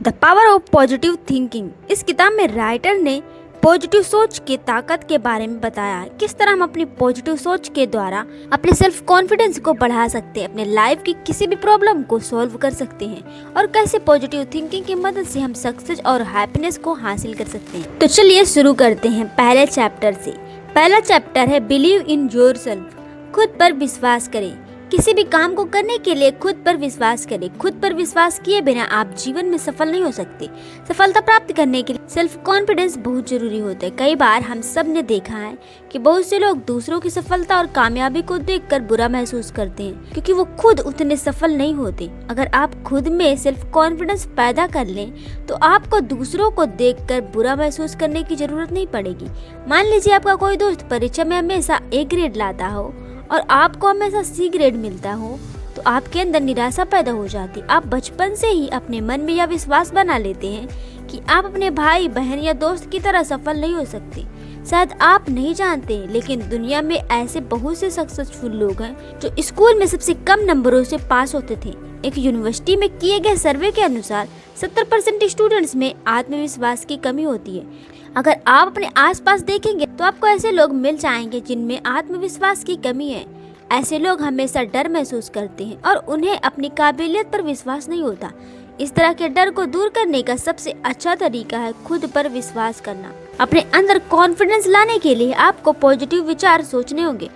The power of positive thinking. इस किताब में राइटर ने पॉजिटिव सोच की ताकत के बारे में बताया है, किस तरह हम अपनी पॉजिटिव सोच के द्वारा अपने सेल्फ कॉन्फिडेंस को बढ़ा सकते हैं, अपने लाइफ की किसी भी प्रॉब्लम को सॉल्व कर सकते हैं और कैसे पॉजिटिव थिंकिंग की मदद से हम सक्सेस और हैप्पीनेस को हासिल कर सकते हैं। तो चलिए शुरू करते हैं पहले चैप्टर से। पहला चैप्टर है बिलीव इन योरसेल्फ। खुद पर विश्वास करें। किसी भी काम को करने के लिए खुद पर विश्वास करें। खुद पर विश्वास किए बिना आप जीवन में सफल नहीं हो सकते। सफलता प्राप्त करने के लिए सेल्फ कॉन्फिडेंस बहुत जरूरी होता है। कई बार हम सब ने देखा है कि बहुत से लोग दूसरों की सफलता और कामयाबी को देखकर बुरा महसूस करते हैं क्योंकि वो खुद उतने सफल नहीं होते। अगर आप खुद में सेल्फ कॉन्फिडेंस पैदा कर लें तो आपको दूसरों को देखकर बुरा महसूस करने की जरूरत नहीं पड़ेगी। मान लीजिए आपका कोई दोस्त परीक्षा में हमेशा ए ग्रेड लाता हो और आपको हमेशा सी ग्रेड मिलता हो तो आपके अंदर निराशा पैदा हो जाती। आप बचपन से ही अपने मन में यह विश्वास बना लेते हैं कि आप अपने भाई बहन या दोस्त की तरह सफल नहीं हो सकते। शायद आप नहीं जानते लेकिन दुनिया में ऐसे बहुत से सक्सेसफुल लोग हैं जो स्कूल में सबसे कम नंबरों से पास होते थे। एक यूनिवर्सिटी में किए गए सर्वे के अनुसार 70% स्टूडेंट्स में आत्मविश्वास की कमी होती है। अगर आप अपने आसपास देखेंगे तो आपको ऐसे लोग मिल जाएंगे जिनमें आत्मविश्वास की कमी है। ऐसे लोग हमेशा डर महसूस करते हैं और उन्हें अपनी काबिलियत पर विश्वास नहीं होता। इस तरह के डर को दूर करने का सबसे अच्छा तरीका है खुद पर विश्वास करना। अपने अंदर कॉन्फिडेंस लाने के लिए आपको पॉजिटिव विचार सोचने होंगे।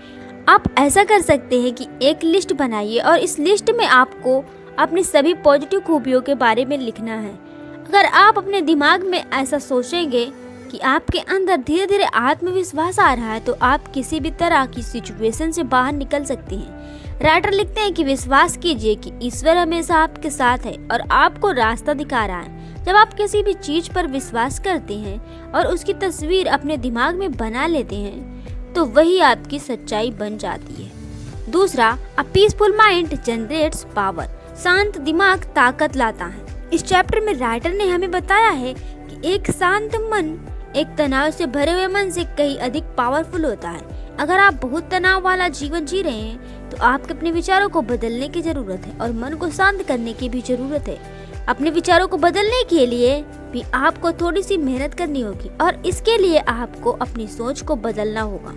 आप ऐसा कर सकते हैं कि एक लिस्ट बनाइए और इस लिस्ट में आपको अपनी सभी पॉजिटिव खूबियों के बारे में लिखना है। अगर आप अपने दिमाग में ऐसा सोचेंगे कि आपके अंदर धीरे धीरे आत्मविश्वास आ रहा है तो आप किसी भी तरह की सिचुएशन से बाहर निकल सकते हैं। राइटर लिखते हैं कि विश्वास कीजिए कि ईश्वर हमेशा आपके साथ है और आपको रास्ता दिखा रहा है। जब आप किसी भी चीज पर विश्वास करते हैं और उसकी तस्वीर अपने दिमाग में बना लेते हैं तो वही आपकी सच्चाई बन जाती है। दूसरा, a peaceful mind generates power. शांत दिमाग ताकत लाता है। इस चैप्टर में राइटर ने हमें बताया है कि एक शांत मन एक तनाव से भरे हुए मन से कहीं अधिक पावरफुल होता है। अगर आप बहुत तनाव वाला जीवन जी रहे हैं तो आपके अपने विचारों को बदलने की जरूरत है और मन को शांत करने की भी जरूरत है। अपने विचारों को बदलने के लिए भी आपको थोड़ी सी मेहनत करनी होगी और इसके लिए आपको अपनी सोच को बदलना होगा।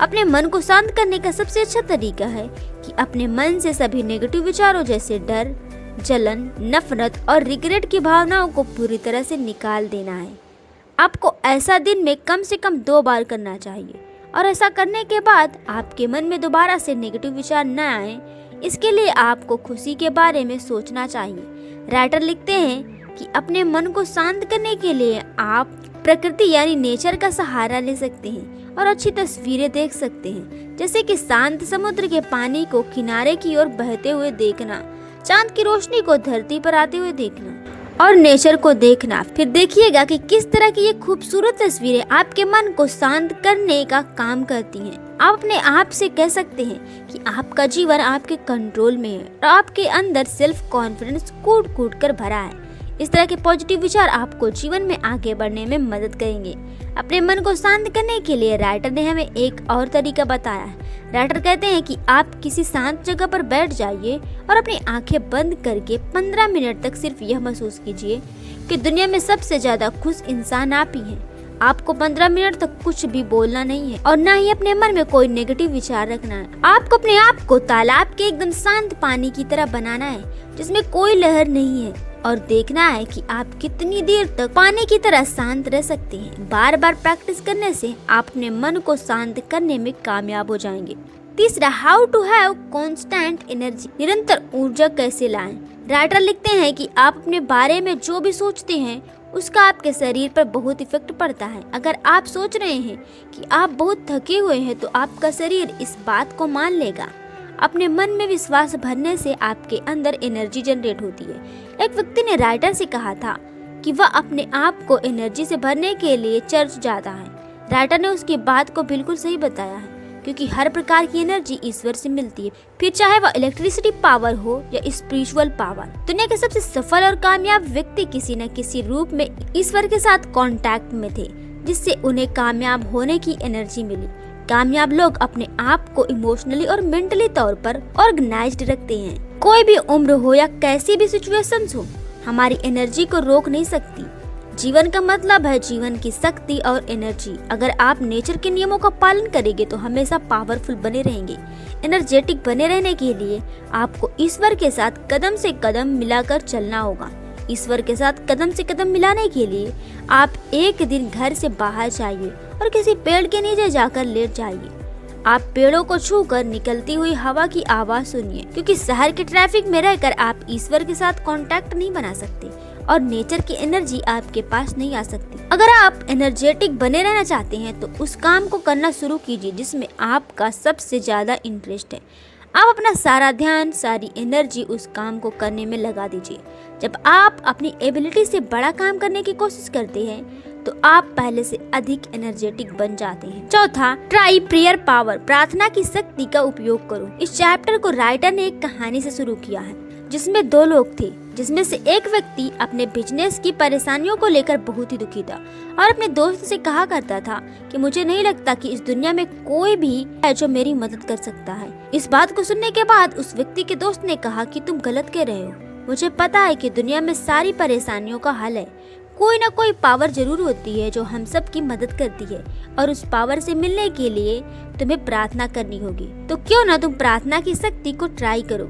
अपने मन को शांत करने का सबसे अच्छा तरीका है कि अपने मन से सभी नेगेटिव विचारों जैसे डर, जलन, नफरत और रिग्रेट की भावनाओं को पूरी तरह से निकाल देना है। आपको ऐसा दिन में कम से कम 2 बार करना चाहिए और ऐसा करने के बाद आपके मन में दोबारा से नेगेटिव विचार न आए। इसके लिए आपको खुशी के बारे में सोचना चाहिए। राइटर लिखते हैं कि अपने मन को शांत करने के लिए आप प्रकृति यानी नेचर का सहारा ले सकते हैं और अच्छी तस्वीरें देख सकते हैं, जैसे कि शांत समुद्र के पानी को किनारे की ओर बहते हुए देखना, चांद की रोशनी को धरती पर आते हुए देखना और नेचर को देखना। फिर देखिएगा कि किस तरह की ये खूबसूरत तस्वीरें आपके मन को शांत करने का काम करती हैं। आप अपने आप से कह सकते हैं कि आपका जीवन आपके कंट्रोल में है और आपके अंदर सेल्फ कॉन्फिडेंस कूट कूट कर भरा है। इस तरह के पॉजिटिव विचार आपको जीवन में आगे बढ़ने में मदद करेंगे। अपने मन को शांत करने के लिए राइटर ने हमें एक और तरीका बताया है। राइटर कहते हैं कि आप किसी शांत जगह पर बैठ जाइए और अपनी आंखें बंद करके 15 मिनट तक सिर्फ यह महसूस कीजिए कि दुनिया में सबसे ज्यादा खुश इंसान आप ही हैं। आपको 15 मिनट तक कुछ भी बोलना नहीं है और न ही अपने मन में कोई नेगेटिव विचार रखना है। आपको अपने आप को तालाब के एकदम शांत पानी की तरह बनाना है जिसमें कोई लहर नहीं है और देखना है कि आप कितनी देर तक पानी की तरह शांत रह सकते हैं। बार बार प्रैक्टिस करने से आप अपने मन को शांत करने में कामयाब हो जाएंगे। तीसरा, how to have constant energy. निरंतर ऊर्जा कैसे लाएं। राइटर लिखते हैं कि आप अपने बारे में जो भी सोचते हैं उसका आपके शरीर पर बहुत इफेक्ट पड़ता है। अगर आप सोच रहे हैं कि आप बहुत थके हुए हैं तो आपका शरीर इस बात को मान लेगा। अपने मन में विश्वास भरने से आपके अंदर एनर्जी जनरेट होती है। एक व्यक्ति ने राइटर से कहा था कि वह अपने आप को एनर्जी से भरने के लिए चर्च जाता है। राइटर ने उसकी बात को बिल्कुल सही बताया है क्योंकि हर प्रकार की एनर्जी ईश्वर से मिलती है, फिर चाहे वह इलेक्ट्रिसिटी पावर हो या स्पिरिचुअल पावर। दुनिया के सबसे सफल और कामयाब व्यक्ति किसी न किसी रूप में ईश्वर के साथ कांटेक्ट में थे जिससे उन्हें कामयाब होने की एनर्जी मिली। कामयाब लोग अपने आप को इमोशनली और मेंटली तौर पर ऑर्गेनाइज्ड रखते हैं। कोई भी उम्र हो या कैसी भी सिचुएशंस हो, हमारी एनर्जी को रोक नहीं सकती। जीवन का मतलब है जीवन की शक्ति और एनर्जी। अगर आप नेचर के नियमों का पालन करेंगे तो हमेशा पावरफुल बने रहेंगे। एनर्जेटिक बने रहने के लिए आपको ईश्वर के साथ कदम से कदम मिलाकर चलना होगा। ईश्वर के साथ कदम से कदम मिलाने के लिए आप एक दिन घर से बाहर जाइए और किसी पेड़ के नीचे जाकर लेट जाइए। आप पेड़ों को छूकर निकलती हुई हवा की आवाज सुनिए, क्योंकि शहर के ट्रैफिक में रहकर आप ईश्वर के साथ कांटेक्ट नहीं बना सकते और नेचर की एनर्जी आपके पास नहीं आ सकती। अगर आप एनर्जेटिक बने रहना चाहते हैं तो उस काम को करना शुरू कीजिए जिसमें आपका सबसे ज्यादा इंटरेस्ट है। आप अपना सारा ध्यान, सारी एनर्जी उस काम को करने में लगा दीजिए। जब आप अपनी एबिलिटी से बड़ा काम करने की कोशिश करते हैं तो आप पहले से अधिक एनर्जेटिक बन जाते हैं। चौथा, ट्राई प्रेयर पावर, प्रार्थना की शक्ति का उपयोग करो। इस चैप्टर को राइटर ने एक कहानी से शुरू किया है जिसमें दो लोग थे, जिसमें से एक व्यक्ति अपने बिजनेस की परेशानियों को लेकर बहुत ही दुखी था और अपने दोस्त से कहा करता था कि मुझे नहीं लगता कि इस दुनिया में कोई भी है जो मेरी मदद कर सकता है। इस बात को सुनने के बाद उस व्यक्ति के दोस्त ने कहा कि तुम गलत कह रहे हो। मुझे पता है कि दुनिया में सारी परेशानियों का हल है। कोई ना कोई पावर जरूर होती है जो हम सब की मदद करती है और उस पावर से मिलने के लिए तुम्हें प्रार्थना करनी होगी। तो क्यों ना तुम प्रार्थना की शक्ति को ट्राई करो।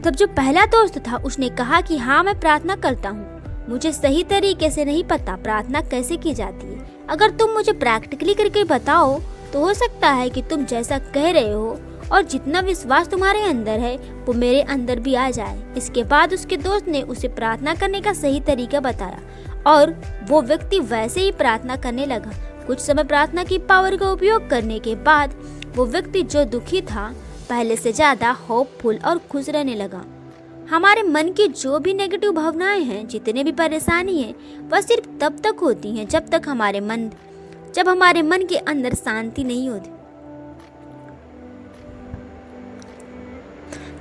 तब जो पहला दोस्त था उसने कहा कि हाँ, मैं प्रार्थना करता हूँ। मुझे सही तरीके से नहीं पता प्रार्थना कैसे की जाती है। अगर तुम मुझे प्रैक्टिकली करके बताओ तो हो सकता है कि तुम जैसा कह रहे हो और जितना विश्वास तुम्हारे अंदर है वो मेरे अंदर भी आ जाए। इसके बाद उसके दोस्त ने उसे प्रार्थना करने का सही तरीका बताया और वो व्यक्ति वैसे ही प्रार्थना करने लगा। कुछ समय प्रार्थना की पावर का उपयोग करने के बाद वो व्यक्ति जो दुखी था पहले से ज्यादा होपफुल और खुश रहने लगा। हमारे मन की जो भी नेगेटिव भावनाएं हैं, जितने भी परेशानी है, वह सिर्फ तब तक होती हैं जब हमारे मन के अंदर शांति नहीं होती।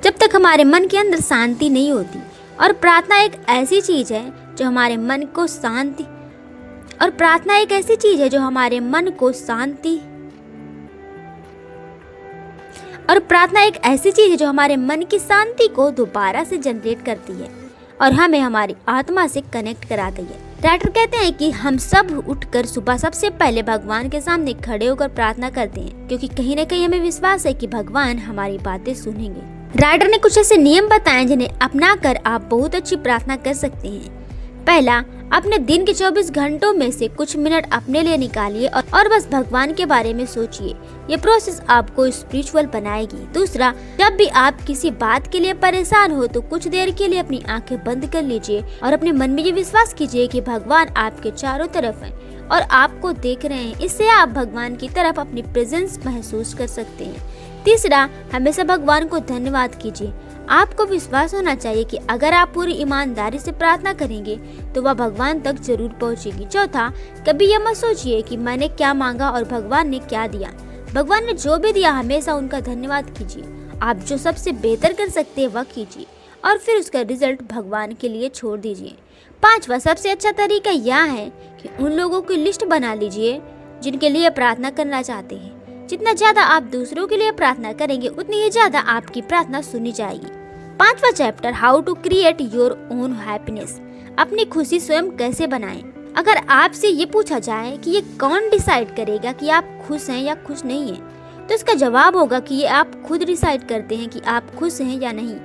जब तक हमारे मन के अंदर शांति नहीं होती। और प्रार्थना एक ऐसी चीज है जो हमारे मन को शांति की शांति को दोबारा से जनरेट करती है और हमें हमारी आत्मा से कनेक्ट कराती है। राइटर कहते हैं कि हम सब उठकर सुबह सबसे पहले भगवान के सामने खड़े होकर प्रार्थना करते हैं, क्योंकि कहीं न कहीं हमें विश्वास है कि भगवान हमारी बातें सुनेंगे। राइटर ने कुछ ऐसे नियम बताए जिन्हें अपनाकर आप बहुत अच्छी प्रार्थना कर सकते हैं। पहला, अपने दिन के 24 घंटों में से कुछ मिनट अपने लिए निकालिए और बस भगवान के बारे में सोचिए। ये प्रोसेस आपको स्पिरिचुअल बनाएगी। दूसरा, जब भी आप किसी बात के लिए परेशान हो तो कुछ देर के लिए अपनी आंखें बंद कर लीजिए और अपने मन में ये विश्वास कीजिए कि भगवान आपके चारों तरफ हैं और आपको देख रहे हैं। इससे आप भगवान की तरफ अपनी प्रेजेंस महसूस कर सकते हैं। तीसरा, हमेशा भगवान को धन्यवाद कीजिए। आपको विश्वास होना चाहिए कि अगर आप पूरी ईमानदारी से प्रार्थना करेंगे तो वह भगवान तक जरूर पहुंचेगी। चौथा, कभी यह मत सोचिए कि मैंने क्या मांगा और भगवान ने क्या दिया। भगवान ने जो भी दिया हमेशा उनका धन्यवाद कीजिए। आप जो सबसे बेहतर कर सकते हैं वह कीजिए और फिर उसका रिजल्ट भगवान के लिए छोड़ दीजिए। पांचवा, सबसे अच्छा तरीका यह है कि उन लोगों की लिस्ट बना लीजिए जिनके लिए प्रार्थना करना चाहते हैं। जितना ज्यादा आप दूसरों के लिए प्रार्थना करेंगे उतनी ही ज्यादा आपकी प्रार्थना सुनी जाएगी। पांचवा chapter, how to create your own happiness, अपनी खुशी स्वयं कैसे बनाएं। अगर आपसे ये पूछा जाए कि ये कौन डिसाइड करेगा कि आप खुश हैं या खुश नहीं हैं, तो इसका जवाब होगा कि ये आप खुद डिसाइड करते हैं कि आप खुश हैं या नहीं।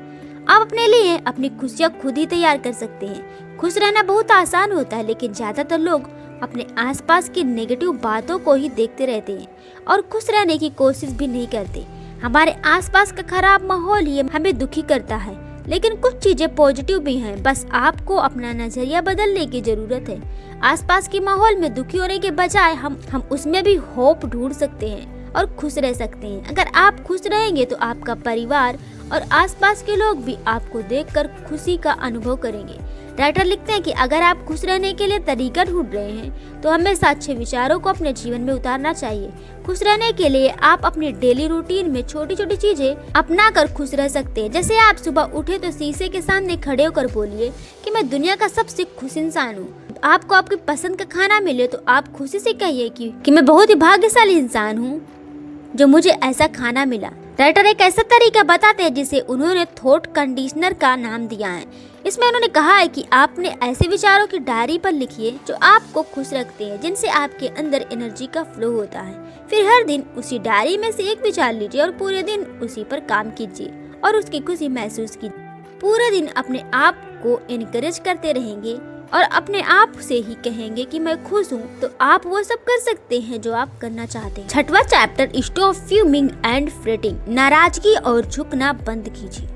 आप अपने लिए अपनी खुशियाँ खुद ही तैयार कर सकते हैं। खुश रहना बहुत आसान होता है, लेकिन ज्यादातर लोग अपने आसपास की नेगेटिव बातों को ही देखते रहते हैं और खुश रहने की कोशिश भी नहीं करते। हमारे आसपास का खराब माहौल ही हमें दुखी करता है, लेकिन कुछ चीजें पॉजिटिव भी हैं। बस आपको अपना नजरिया बदलने की जरूरत है। आसपास के माहौल में दुखी होने के बजाय हम उसमें भी होप ढूंढ सकते हैं और खुश रह सकते हैं। अगर आप खुश रहेंगे तो आपका परिवार और आसपास के लोग भी आपको देखकर खुशी का अनुभव करेंगे। राइटर लिखते हैं कि अगर आप खुश रहने के लिए तरीका ढूंढ रहे हैं तो हमेशा अच्छे विचारों को अपने जीवन में उतारना चाहिए। खुश रहने के लिए आप अपनी डेली रूटीन में छोटी छोटी चीजें अपना कर खुश रह सकते हैं। जैसे आप सुबह उठे तो शीशे के सामने खड़े होकर बोलिए कि मैं दुनिया का सबसे खुश इंसान हूँ। आपको आपकी पसंद का खाना मिले तो आप खुशी से कहिए कि मैं बहुत ही भाग्यशाली इंसान हूँ जो मुझे ऐसा खाना मिला। राइटर एक ऐसा तरीका बताते हैं जिसे उन्होंने थॉट कंडीशनर का नाम दिया है। इसमें उन्होंने कहा है कि आपने ऐसे विचारों की डायरी पर लिखिए जो आपको खुश रखते हैं, जिनसे आपके अंदर एनर्जी का फ्लो होता है। फिर हर दिन उसी डायरी में से एक विचार लीजिए और पूरे दिन उसी पर काम कीजिए और उसकी खुशी महसूस कीजिए। पूरे दिन अपने आप को इनकरेज करते रहेंगे और अपने आप से ही कहेंगे कि मैं खुश हूँ, तो आप वो सब कर सकते हैं जो आप करना चाहते हैं। 6वां chapter, stop fuming and fretting, नाराजगी और झुकना बंद कीजिए।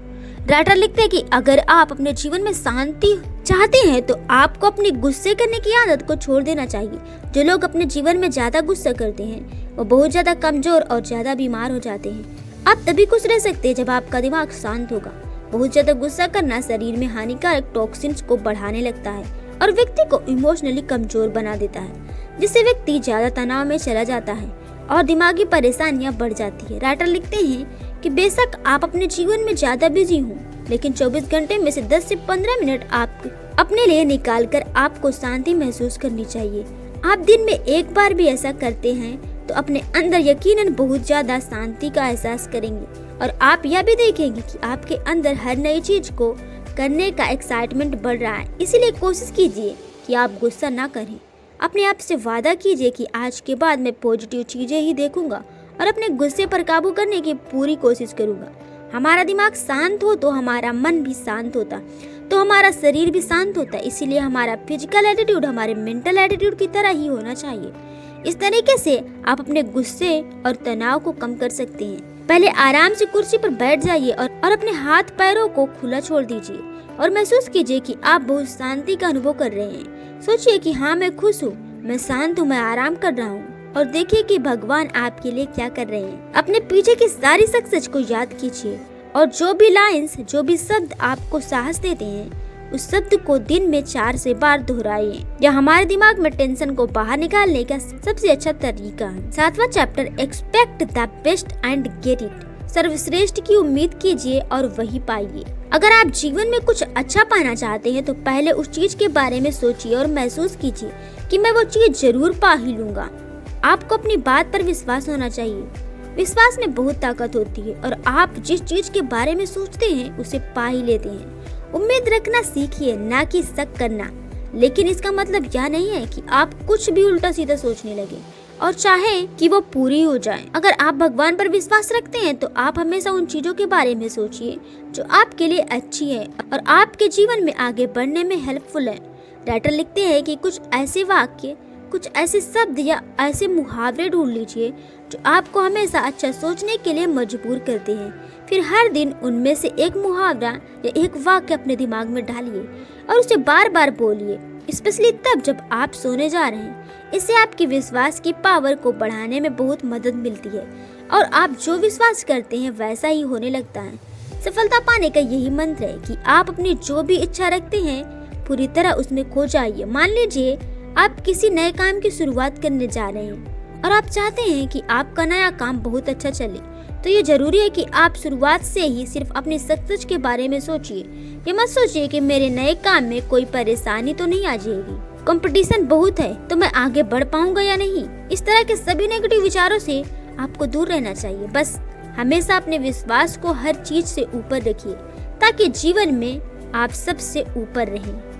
राइटर लिखते हैं कि अगर आप अपने जीवन में शांति चाहते हैं तो आपको अपनी गुस्से करने की आदत को छोड़ देना चाहिए। जो लोग अपने जीवन में ज्यादा गुस्सा करते हैं वो बहुत ज्यादा कमजोर और ज्यादा बीमार हो जाते हैं। आप तभी खुश रह सकते हैं जब आपका दिमाग शांत होगा। बहुत ज्यादा गुस्सा करना शरीर में हानिकारक टॉक्सिन्स को बढ़ाने लगता है और व्यक्ति को इमोशनली कमजोर बना देता है, जिससे व्यक्ति ज्यादा तनाव में चला जाता है और दिमागी परेशानियां बढ़ जाती है। राइटर लिखते हैं कि बेशक आप अपने जीवन में ज्यादा बिजी हों, लेकिन 24 घंटे में से 10 से 15 मिनट आप अपने लिए निकालकर आपको शांति महसूस करनी चाहिए। आप दिन में एक बार भी ऐसा करते हैं तो अपने अंदर यकीनन बहुत ज्यादा शांति का एहसास करेंगे और आप यह भी देखेंगे कि आपके अंदर हर नई चीज को करने का एक्साइटमेंट बढ़ रहा है। इसीलिए कोशिश कीजिए कि आप गुस्सा ना करें। अपने आप से वादा कीजिए कि आज के बाद मैं पॉजिटिव चीजें ही देखूंगा और अपने गुस्से पर काबू करने की पूरी कोशिश करूंगा। हमारा दिमाग शांत हो तो हमारा मन भी शांत होता, तो हमारा शरीर भी शांत होता है। इसीलिए हमारा फिजिकल एटीट्यूड हमारे मेंटल एटीट्यूड की तरह ही होना चाहिए। इस तरीके से आप अपने गुस्से और तनाव को कम कर सकते हैं। पहले आराम से कुर्सी पर बैठ जाइए और अपने हाथ पैरों को खुला छोड़ दीजिए और महसूस कीजिए कि आप बहुत शांति का अनुभव कर रहे हैं। सोचिए कि हाँ, मैं खुश हूँ, मैं शांत हूँ, मैं आराम कर रहा हूँ और देखिए कि भगवान आपके लिए क्या कर रहे हैं। अपने पीछे की सारी सक्सेस को याद कीजिए और जो भी लाइंस, जो भी शब्द आपको साहस देते हैं, उस शब्द को दिन में 4 से बार दोहराइए। यह हमारे दिमाग में टेंशन को बाहर निकालने का सबसे अच्छा तरीका है। 7वां chapter, expect the best and get it, सर्वश्रेष्ठ की उम्मीद कीजिए और वही पाइए। अगर आप जीवन में कुछ अच्छा पाना चाहते हैं तो पहले उस चीज के बारे में सोचिए और महसूस कीजिए कि मैं वो चीज जरूर पा ही लूंगा। आपको अपनी बात पर विश्वास होना चाहिए। विश्वास में बहुत ताकत होती है और आप जिस चीज के बारे में सोचते हैं उसे पा ही लेते हैं। उम्मीद रखना सीखिए, ना कि शक करना। लेकिन इसका मतलब यह नहीं है कि आप कुछ भी उल्टा सीधा सोचने लगे और चाहे कि वो पूरी हो जाए। अगर आप भगवान पर विश्वास रखते हैं तो आप हमेशा उन चीजों के बारे में सोचिए जो आपके लिए अच्छी है और आपके जीवन में आगे बढ़ने में हेल्पफुल है। राइटर लिखते हैं कि कुछ ऐसे वाक्य, कुछ ऐसे शब्द या ऐसे मुहावरे ढूंढ लीजिए जो आपको हमेशा अच्छा सोचने के लिए मजबूर करते हैं। फिर हर दिन उनमें से एक मुहावरा या एक वाक्य अपने दिमाग में डालिए और उसे बार बार बोलिए, स्पेशली तब जब आप सोने जा रहे हैं। इससे आपके विश्वास की पावर को बढ़ाने में बहुत मदद मिलती है और आप जो विश्वास करते हैं वैसा ही होने लगता है। सफलता पाने का यही मंत्र है कि आप अपनी जो भी इच्छा रखते हैं पूरी तरह उसमें खो जाइए। मान लीजिए आप किसी नए काम की शुरुआत करने जा रहे हैं और आप चाहते हैं कि आपका नया काम बहुत अच्छा चले, तो ये जरूरी है कि आप शुरुआत से ही सिर्फ अपनी सक्सेस के बारे में सोचिए। ये मत सोचिए कि मेरे नए काम में कोई परेशानी तो नहीं आ जाएगी, कंपटीशन बहुत है तो मैं आगे बढ़ पाऊंगा या नहीं। इस तरह के सभी नेगेटिव विचारों से आपको दूर रहना चाहिए। बस हमेशा अपने विश्वास को हर चीज से ऊपर रखिए ताकि जीवन में आप सबसे ऊपर रहें।